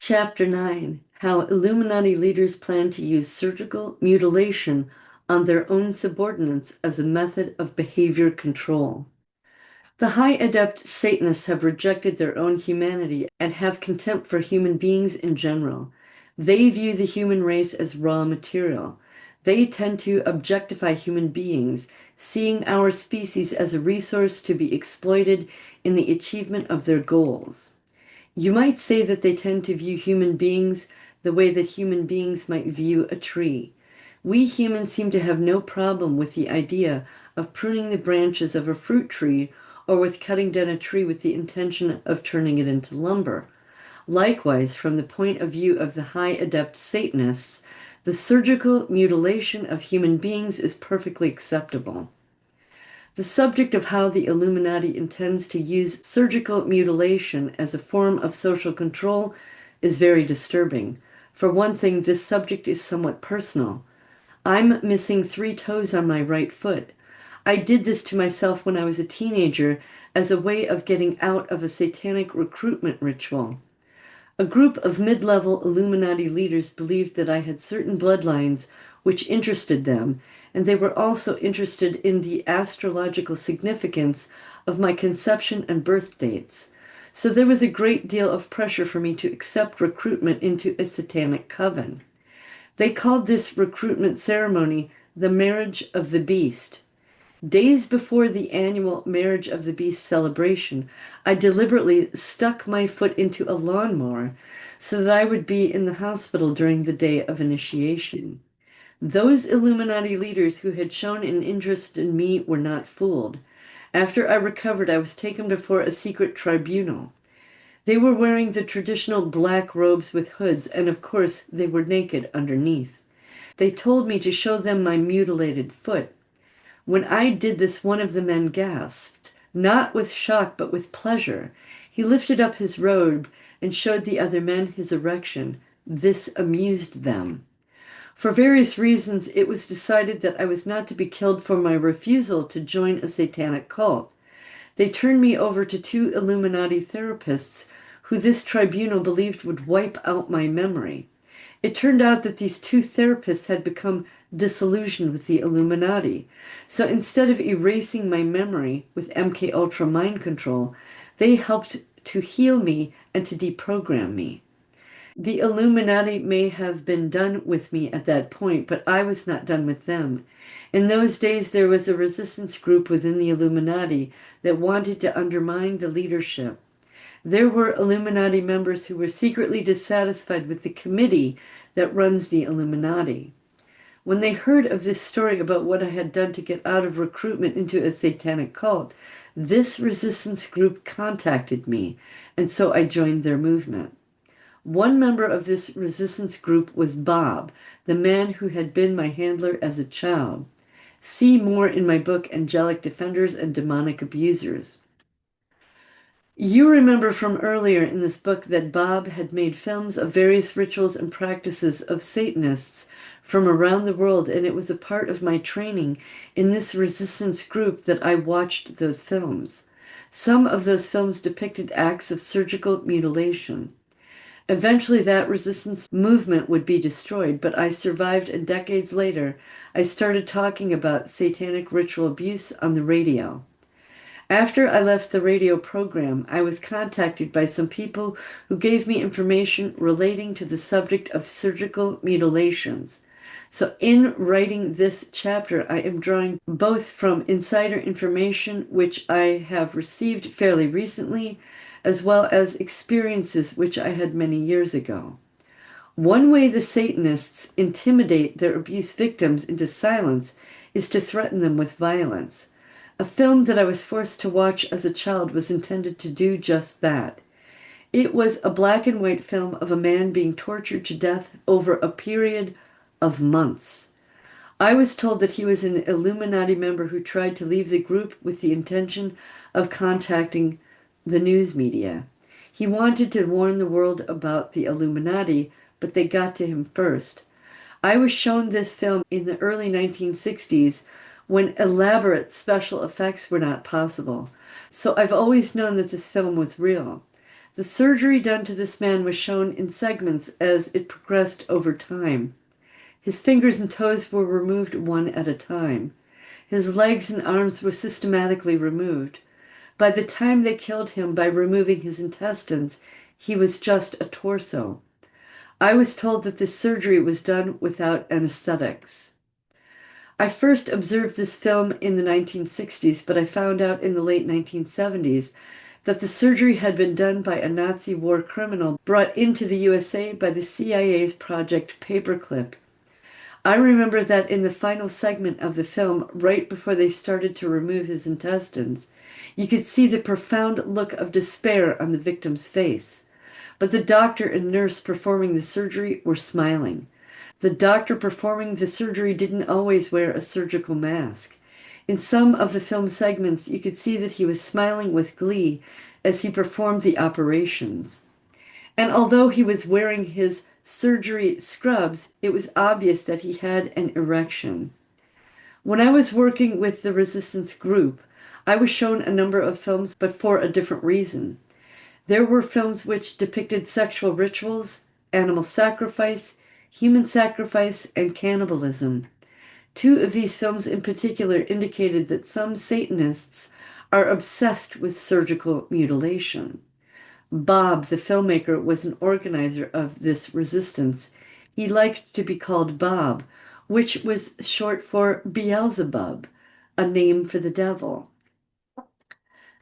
Chapter 9: How Illuminati Leaders Plan to Use Surgical Mutilation on Their Own Subordinates as a Method of Behavior Control. The High Adept Satanists have rejected their own humanity and have contempt for human beings in general. They view the human race as raw material. They tend to objectify human beings, seeing our species as a resource to be exploited in the achievement of their goals. You might say that they tend to view human beings the way that human beings might view a tree. We humans seem to have no problem with the idea of pruning the branches of a fruit tree or with cutting down a tree with the intention of turning it into lumber. Likewise, from the point of view of the High Adept Satanists, the surgical mutilation of human beings is perfectly acceptable. The subject of how the Illuminati intends to use surgical mutilation as a form of social control is very disturbing. For one thing, this subject is somewhat personal. I'm missing 3 toes on my right foot. I did this to myself when I was a teenager as a way of getting out of a satanic recruitment ritual. A group of mid-level Illuminati leaders believed that I had certain bloodlines which interested them, and they were also interested in the astrological significance of my conception and birth dates. So there was a great deal of pressure for me to accept recruitment into a satanic coven. They called this recruitment ceremony the Marriage of the Beast. Days before the annual Marriage of the Beast celebration, I deliberately stuck my foot into a lawnmower so that I would be in the hospital during the day of initiation. Those Illuminati leaders who had shown an interest in me were not fooled. After I recovered, I was taken before a secret tribunal. They were wearing the traditional black robes with hoods, and of course, they were naked underneath. They told me to show them my mutilated foot. When I did this, one of the men gasped, not with shock, but with pleasure. He lifted up his robe and showed the other men his erection. This amused them. For various reasons, it was decided that I was not to be killed for my refusal to join a satanic cult. They turned me over to 2 Illuminati therapists who this tribunal believed would wipe out my memory. It turned out that these 2 therapists had become disillusioned with the Illuminati. So instead of erasing my memory with MK Ultra mind control, they helped to heal me and to deprogram me. The Illuminati may have been done with me at that point, but I was not done with them. In those days, there was a resistance group within the Illuminati that wanted to undermine the leadership. There were Illuminati members who were secretly dissatisfied with the committee that runs the Illuminati. When they heard of this story about what I had done to get out of recruitment into a satanic cult, this resistance group contacted me, and so I joined their movement. One member of this resistance group was Bob, the man who had been my handler as a child. See more in my book, Angelic Defenders and Demonic Abusers. You remember from earlier in this book that Bob had made films of various rituals and practices of Satanists from around the world, and it was a part of my training in this resistance group that I watched those films. Some of those films depicted acts of surgical mutilation. Eventually, that resistance movement would be destroyed, but I survived, and decades later, I started talking about satanic ritual abuse on the radio. After I left the radio program, I was contacted by some people who gave me information relating to the subject of surgical mutilations. So in writing this chapter, I am drawing both from insider information, which I have received fairly recently, as well as experiences which I had many years ago. One way the Satanists intimidate their abuse victims into silence is to threaten them with violence. A film that I was forced to watch as a child was intended to do just that. It was a black and white film of a man being tortured to death over a period of months. I was told that he was an Illuminati member who tried to leave the group with the intention of contacting the news media. He wanted to warn the world about the Illuminati, but they got to him first. I was shown this film in the early 1960s when elaborate special effects were not possible. So I've always known that this film was real. The surgery done to this man was shown in segments as it progressed over time. His fingers and toes were removed one at a time. His legs and arms were systematically removed. By the time they killed him by removing his intestines, he was just a torso. I was told that this surgery was done without anesthetics. I first observed this film in the 1960s, but I found out in the late 1970s that the surgery had been done by a Nazi war criminal brought into the USA by the CIA's Project Paperclip. I remember that in the final segment of the film, right before they started to remove his intestines, you could see the profound look of despair on the victim's face. But the doctor and nurse performing the surgery were smiling. The doctor performing the surgery didn't always wear a surgical mask. In some of the film segments, you could see that he was smiling with glee as he performed the operations. And although he was wearing his surgery scrubs, it was obvious that he had an erection. When I was working with the resistance group, I was shown a number of films, but for a different reason. There were films which depicted sexual rituals, animal sacrifice, human sacrifice, and cannibalism. Two of these films in particular indicated that some Satanists are obsessed with surgical mutilation. Bob, the filmmaker, was an organizer of this resistance. He liked to be called Bob, which was short for Beelzebub, a name for the devil.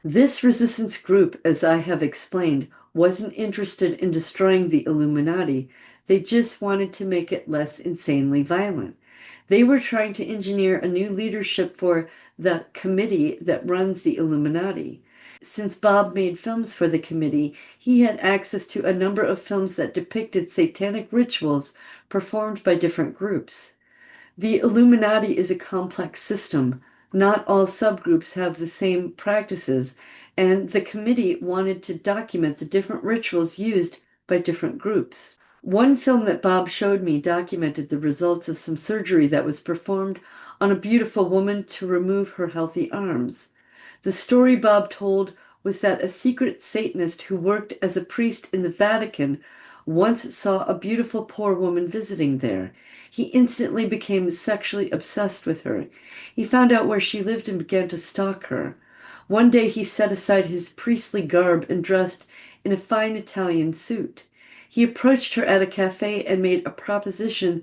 This resistance group, as I have explained, wasn't interested in destroying the Illuminati. They just wanted to make it less insanely violent. They were trying to engineer a new leadership for the committee that runs the Illuminati. Since Bob made films for the committee, he had access to a number of films that depicted satanic rituals performed by different groups. The Illuminati is a complex system. Not all subgroups have the same practices, and the committee wanted to document the different rituals used by different groups. One film that Bob showed me documented the results of some surgery that was performed on a beautiful woman to remove her healthy arms. The story Bob told was that a secret Satanist who worked as a priest in the Vatican once saw a beautiful poor woman visiting there. He instantly became sexually obsessed with her. He found out where she lived and began to stalk her. One day he set aside his priestly garb and dressed in a fine Italian suit. He approached her at a cafe and made a proposition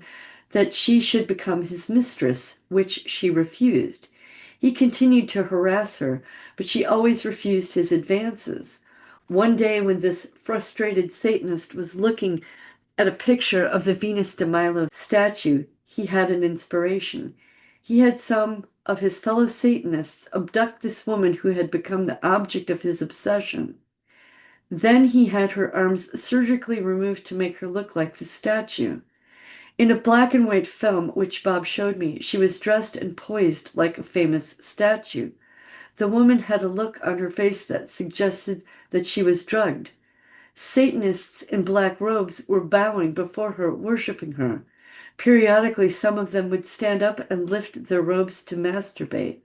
that she should become his mistress, which she refused. He continued to harass her, but she always refused his advances. One day, when this frustrated Satanist was looking at a picture of the Venus de Milo statue, he had an inspiration. He had some of his fellow Satanists abduct this woman who had become the object of his obsession. Then he had her arms surgically removed to make her look like the statue. In a black and white film, which Bob showed me, she was dressed and poised like a famous statue. The woman had a look on her face that suggested that she was drugged. Satanists in black robes were bowing before her, worshiping her. Periodically, some of them would stand up and lift their robes to masturbate.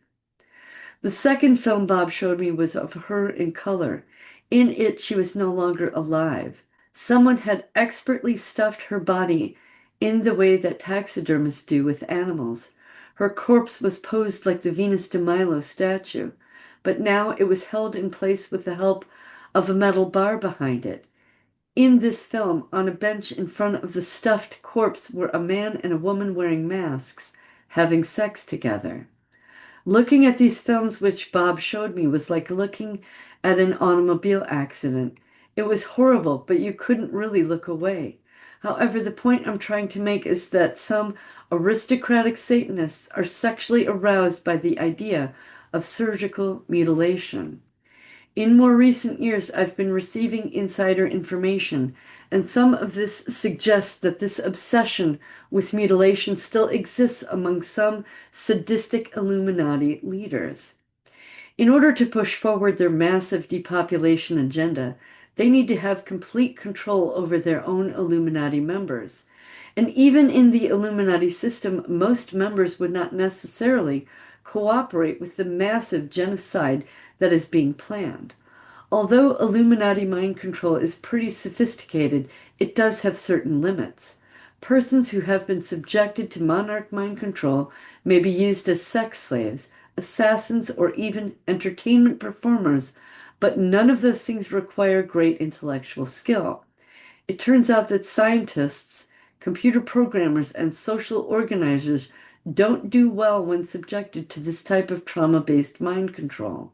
The second film Bob showed me was of her in color. In it, she was no longer alive. Someone had expertly stuffed her body in the way that taxidermists do with animals. Her corpse was posed like the Venus de Milo statue, but now it was held in place with the help of a metal bar behind it. In this film, on a bench in front of the stuffed corpse, were a man and a woman wearing masks, having sex together. Looking at these films which Bob showed me was like looking at an automobile accident. It was horrible, but you couldn't really look away. However, the point I'm trying to make is that some aristocratic Satanists are sexually aroused by the idea of surgical mutilation. In more recent years, I've been receiving insider information, and some of this suggests that this obsession with mutilation still exists among some sadistic Illuminati leaders. In order to push forward their massive depopulation agenda, they need to have complete control over their own Illuminati members. And even in the Illuminati system, most members would not necessarily cooperate with the massive genocide that is being planned. Although Illuminati mind control is pretty sophisticated, it does have certain limits. Persons who have been subjected to monarch mind control may be used as sex slaves, assassins, or even entertainment performers, but none of those things require great intellectual skill. It turns out that scientists, computer programmers, and social organizers don't do well when subjected to this type of trauma-based mind control.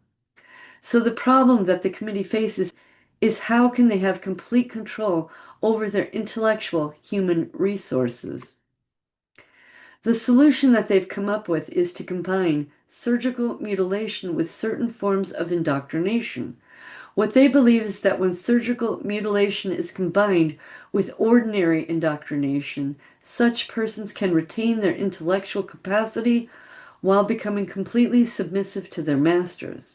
So the problem that the committee faces is how can they have complete control over their intellectual human resources? The solution that they've come up with is to combine surgical mutilation with certain forms of indoctrination. What they believe is that when surgical mutilation is combined with ordinary indoctrination, such persons can retain their intellectual capacity while becoming completely submissive to their masters.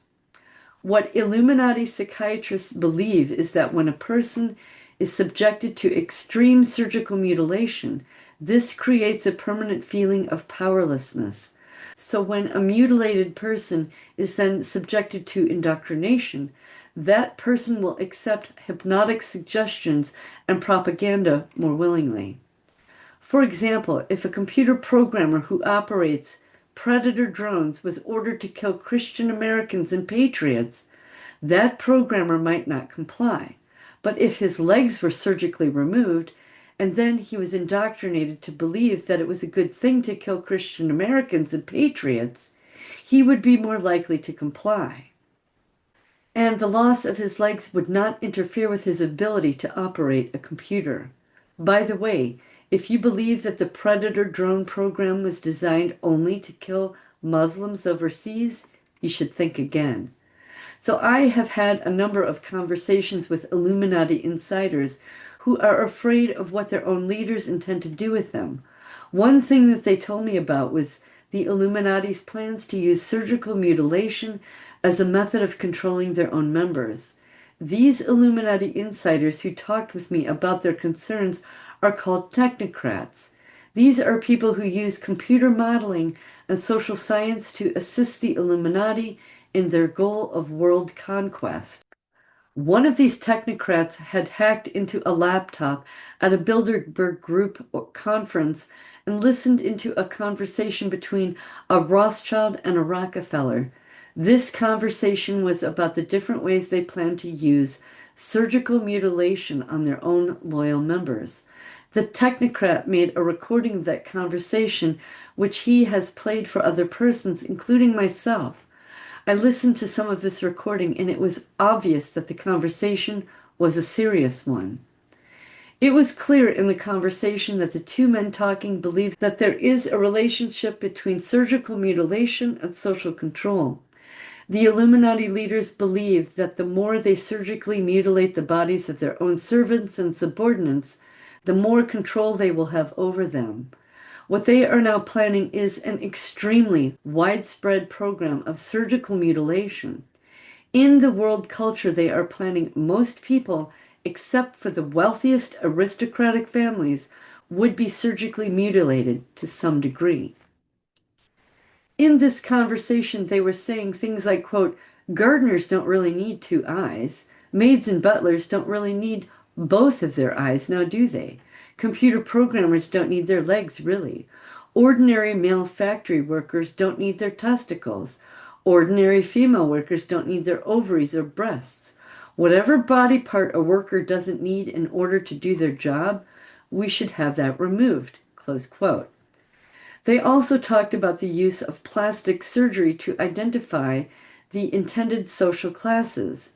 What Illuminati psychiatrists believe is that when a person is subjected to extreme surgical mutilation, this creates a permanent feeling of powerlessness. So when a mutilated person is then subjected to indoctrination, that person will accept hypnotic suggestions and propaganda more willingly. For example, if a computer programmer who operates predator drones was ordered to kill Christian Americans and patriots, that programmer might not comply. But if his legs were surgically removed, and then he was indoctrinated to believe that it was a good thing to kill Christian Americans and patriots, he would be more likely to comply. And the loss of his legs would not interfere with his ability to operate a computer. By the way, if you believe that the Predator drone program was designed only to kill Muslims overseas, you should think again. So I have had a number of conversations with Illuminati insiders who are afraid of what their own leaders intend to do with them. One thing that they told me about was the Illuminati's plans to use surgical mutilation as a method of controlling their own members. These Illuminati insiders who talked with me about their concerns are called technocrats. These are people who use computer modeling and social science to assist the Illuminati in their goal of world conquest. One of these technocrats had hacked into a laptop at a Bilderberg Group conference and listened into a conversation between a Rothschild and a Rockefeller. This conversation was about the different ways they plan to use surgical mutilation on their own loyal members. The technocrat made a recording of that conversation, which he has played for other persons, including myself. I listened to some of this recording, and it was obvious that the conversation was a serious one. It was clear in the conversation that the two men talking believed that there is a relationship between surgical mutilation and social control. The Illuminati leaders believe that the more they surgically mutilate the bodies of their own servants and subordinates, the more control they will have over them. What they are now planning is an extremely widespread program of surgical mutilation. In the world culture, they are planning most people, except for the wealthiest aristocratic families, would be surgically mutilated to some degree. In this conversation, they were saying things like, quote, gardeners don't really need two eyes. Maids and butlers don't really need both of their eyes, now do they? Computer programmers don't need their legs, really. Ordinary male factory workers don't need their testicles. Ordinary female workers don't need their ovaries or breasts. Whatever body part a worker doesn't need in order to do their job, we should have that removed, close quote. They also talked about the use of plastic surgery to identify the intended social classes.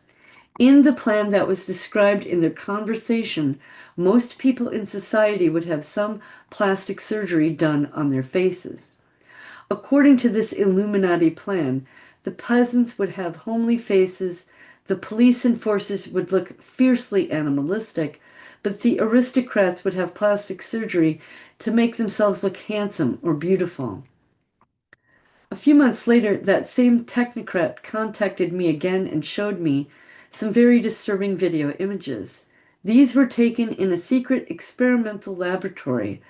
In the plan that was described in their conversation, most people in society would have some plastic surgery done on their faces. According to this Illuminati plan, the peasants would have homely faces, the police enforcers would look fiercely animalistic, but the aristocrats would have plastic surgery to make themselves look handsome or beautiful. A few months later, that same technocrat contacted me again and showed me some very disturbing video images. These were taken in a secret experimental laboratory.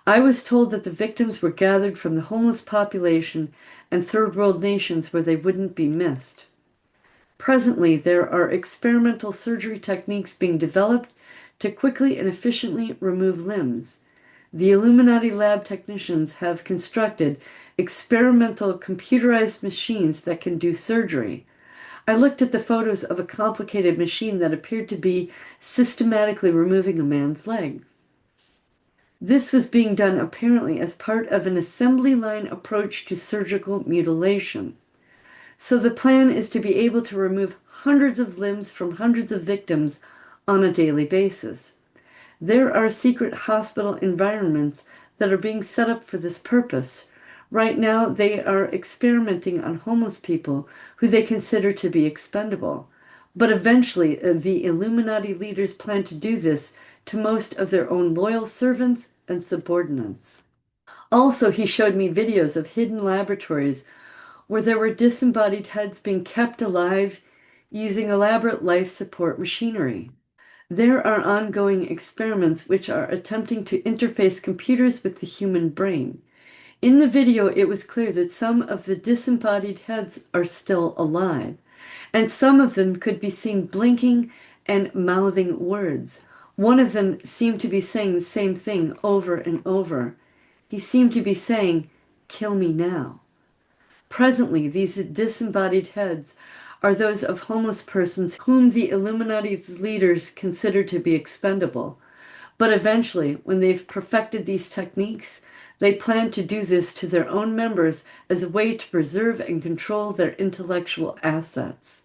I was told that the victims were gathered from the homeless population and third world nations where they wouldn't be missed. Presently, there are experimental surgery techniques being developed to quickly and efficiently remove limbs. The Illuminati lab technicians have constructed experimental computerized machines that can do surgery. I looked at the photos of a complicated machine that appeared to be systematically removing a man's leg. This was being done apparently as part of an assembly line approach to surgical mutilation. So the plan is to be able to remove hundreds of limbs from hundreds of victims on a daily basis. There are secret hospital environments that are being set up for this purpose. Right now, they are experimenting on homeless people who they consider to be expendable. But eventually, the Illuminati leaders plan to do this to most of their own loyal servants and subordinates. Also, he showed me videos of hidden laboratories where there were disembodied heads being kept alive using elaborate life support machinery. There are ongoing experiments which are attempting to interface computers with the human brain. In the video, it was clear that some of the disembodied heads are still alive, and some of them could be seen blinking and mouthing words. One of them seemed to be saying the same thing over and over. He seemed to be saying, "Kill me now." Presently, these disembodied heads are those of homeless persons whom the Illuminati's leaders consider to be expendable. But eventually, when they've perfected these techniques, they plan to do this to their own members as a way to preserve and control their intellectual assets.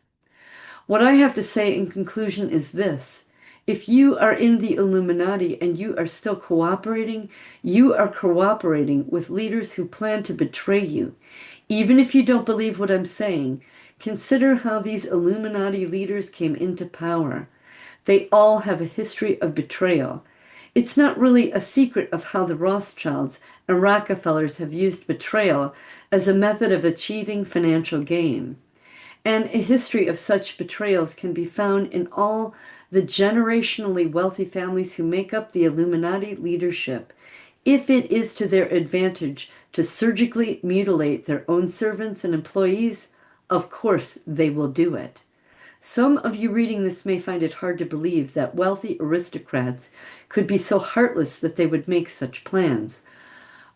What I have to say in conclusion is this. If you are in the Illuminati and you are still cooperating, you are cooperating with leaders who plan to betray you. Even if you don't believe what I'm saying, consider how these Illuminati leaders came into power. They all have a history of betrayal. It's not really a secret of how the Rothschilds and Rockefellers have used betrayal as a method of achieving financial gain. And a history of such betrayals can be found in all the generationally wealthy families who make up the Illuminati leadership. If it is to their advantage to surgically mutilate their own servants and employees, of course they will do it. Some of you reading this may find it hard to believe that wealthy aristocrats could be so heartless that they would make such plans.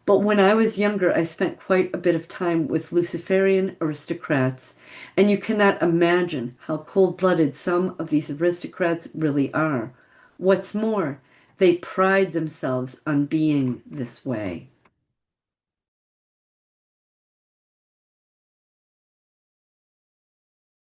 But when I was younger, I spent quite a bit of time with Luciferian aristocrats, and you cannot imagine how cold-blooded some of these aristocrats really are. What's more, they pride themselves on being this way.